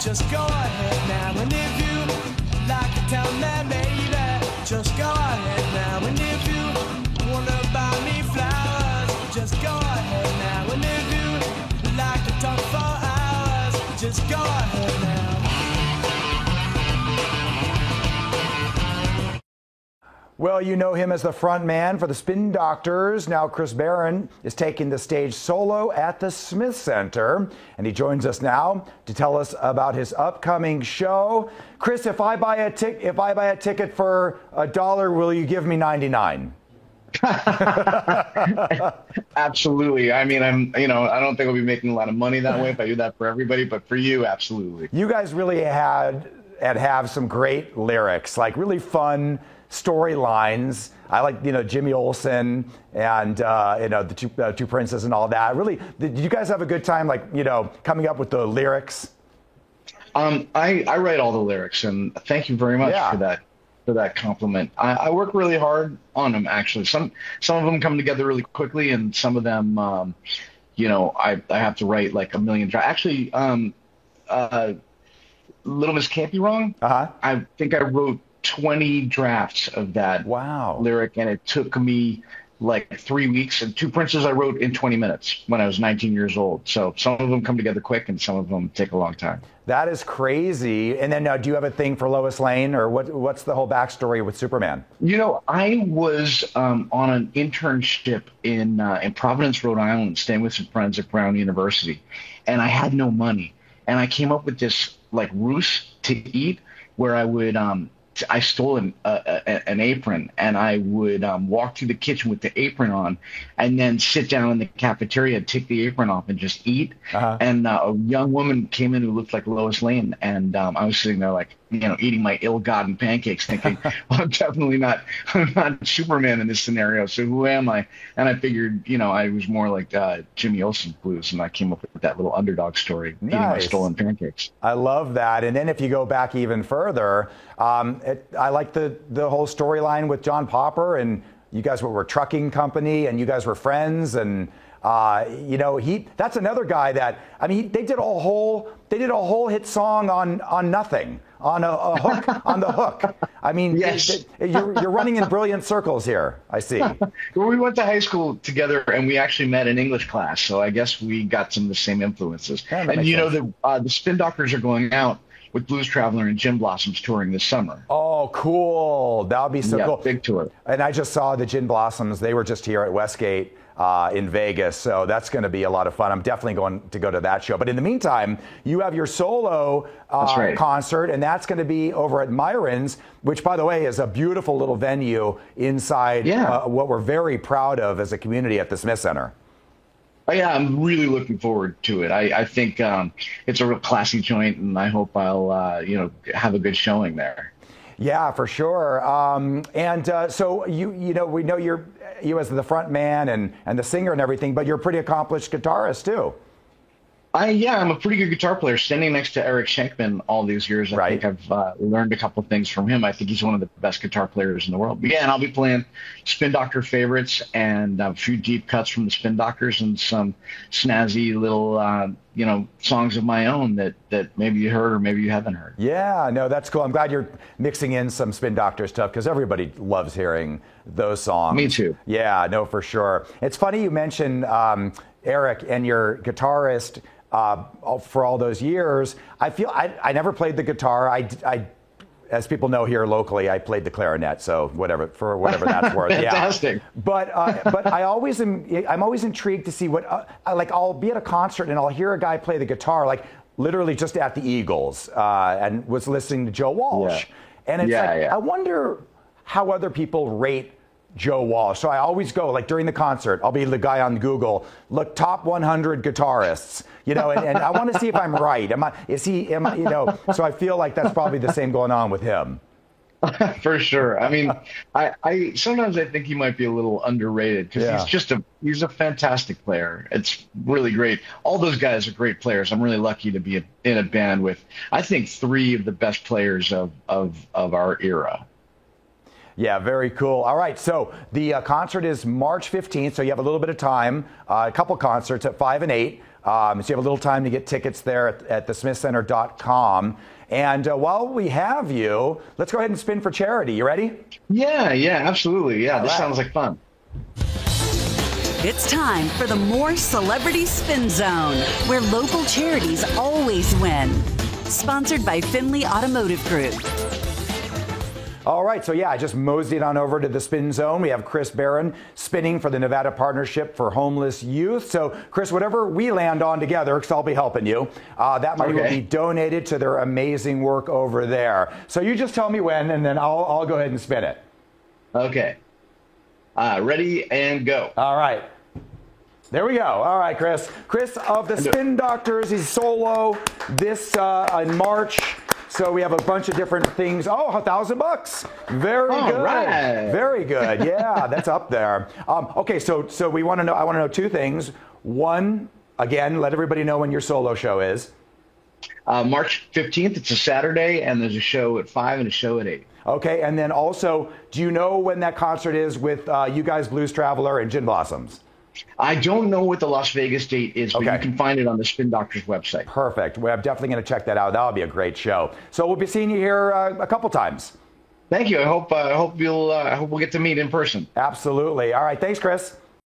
just go ahead now. And if you like to tell me, baby, just go ahead now. And if you wanna buy me flowers, just go ahead now. And if you like to talk for hours, just go ahead now. Well, you know him as the front man for the Spin Doctors. Now Chris Barron is taking the stage solo at the Smith Center, and he joins us now to tell us about his upcoming show. Chris, if I buy a ticket for $1, will you give me 99? Absolutely. I mean, I don't think I'll be making a lot of money that way if I do that for everybody, but for you, absolutely. You guys really have some great lyrics, like really fun storylines. I like, Jimmy Olsen and, the two princes and all that. Really, did you guys have a good time, coming up with the lyrics? I write all the lyrics, and thank you very much for that compliment. I work really hard on them, actually. Some of them come together really quickly, and some of them, I have to write like a million. Actually, Little Miss Can't Be Wrong. I think I wrote 20 drafts of that lyric, and it took me like 3 weeks. And Two Princes I wrote in 20 minutes when I was 19 years old. So some of them come together quick, and some of them take a long time. That is crazy. And then do you have a thing for Lois Lane, or what's the whole backstory with Superman? I was on an internship in Providence, Rhode Island, staying with some friends at Brown University, and I had no money. And I came up with this like ruse to eat, where I would I stole an apron, and I would walk through the kitchen with the apron on, and then sit down in the cafeteria, take the apron off, and just eat. And a young woman came in who looked like Lois Lane, and I was sitting there like, eating my ill-gotten pancakes, thinking, well, I'm not Superman in this scenario, so who am I? And I figured, I was more like Jimmy Olsen Blues, and I came up with that little underdog story, eating my stolen pancakes. I love that. And then if you go back even further, I like the whole storyline with John Popper, and you guys were a trucking company, and you guys were friends, and that's another guy that, they did a whole hit song on nothing, on a hook, on the hook. Yes. You're running in brilliant circles here, I see. Well, we went to high school together, and we actually met in English class, so I guess we got some of the same influences. And the Spin Doctors are going out with Blues Traveler and Gin Blossoms touring this summer. Oh, cool. That would be so cool. Big tour. And I just saw the Gin Blossoms. They were just here at Westgate in Vegas, so that's going to be a lot of fun. I'm definitely going to go to that show. But in the meantime, you have your solo concert, and that's going to be over at Myron's, which, by the way, is a beautiful little venue inside what we're very proud of as a community at the Smith Center. Oh, yeah, I'm really looking forward to it. I think it's a real classy joint, and I hope I'll have a good showing there. Yeah, for sure. So we know you as the front man and the singer and everything, but you're a pretty accomplished guitarist too. I'm a pretty good guitar player. Standing next to Eric Schenkman all these years, I think I've learned a couple of things from him. I think he's one of the best guitar players in the world. But and I'll be playing Spin Doctor favorites and a few deep cuts from the Spin Doctors and some snazzy little, songs of my own that maybe you heard or maybe you haven't heard. Yeah, no, that's cool. I'm glad you're mixing in some Spin Doctor stuff because everybody loves hearing those songs. Me too. Yeah, no, for sure. It's funny you mentioned Eric and your guitarist. For all those years, I feel I never played the guitar. I, as people know here locally, I played the clarinet. So whatever that's worth. Fantastic. Yeah. But I'm always intrigued to see what I'll be at a concert and I'll hear a guy play the guitar, like literally just at the Eagles, and was listening to Joe Walsh, and it's I wonder how other people rate Joe Walsh. So I always go, like during the concert, I'll be the guy on Google, look, top 100 guitarists, and I want to see if I'm right. So I feel like that's probably the same going on with him. For sure. I sometimes I think he might be a little underrated because he's a fantastic player. It's really great. All those guys are great players. I'm really lucky to be in a band with, I think, three of the best players of our era. Yeah, very cool. All right, so the concert is March 15th, so you have a little bit of time, a couple concerts at 5 and 8. So you have a little time to get tickets there at thesmithcenter.com. And while we have you, let's go ahead and spin for charity. You ready? Yeah, absolutely. Yeah, this sounds like fun. It's time for the More Celebrity Spin Zone, where local charities always win. Sponsored by Finley Automotive Group. All right, so I just moseyed on over to the Spin Zone. We have Chris Barron spinning for the Nevada Partnership for Homeless Youth. So, Chris, whatever we land on together, because I'll be helping you, that money will be donated to their amazing work over there. So you just tell me when, and then I'll go ahead and spin it. Okay. Ready and go. All right. There we go. All right, Chris. Chris of the Spin Doctors. He's solo this in March. So we have a bunch of different things. Oh, $1,000. Very good. Right. Very good. Yeah, that's up there. Okay, so we want to know. I want to know two things. One, again, let everybody know when your solo show is. March 15th. It's a Saturday, and there's a show at 5 and a show at 8. Okay, and then also, do you know when that concert is with You Guys Blues Traveler and Gin Blossoms? I don't know what the Las Vegas date is, but you can find it on the Spin Doctors website. Perfect. Well, I'm definitely going to check that out. That'll be a great show. So we'll be seeing you here a couple times. Thank you. I hope we'll get to meet in person. Absolutely. All right. Thanks, Chris.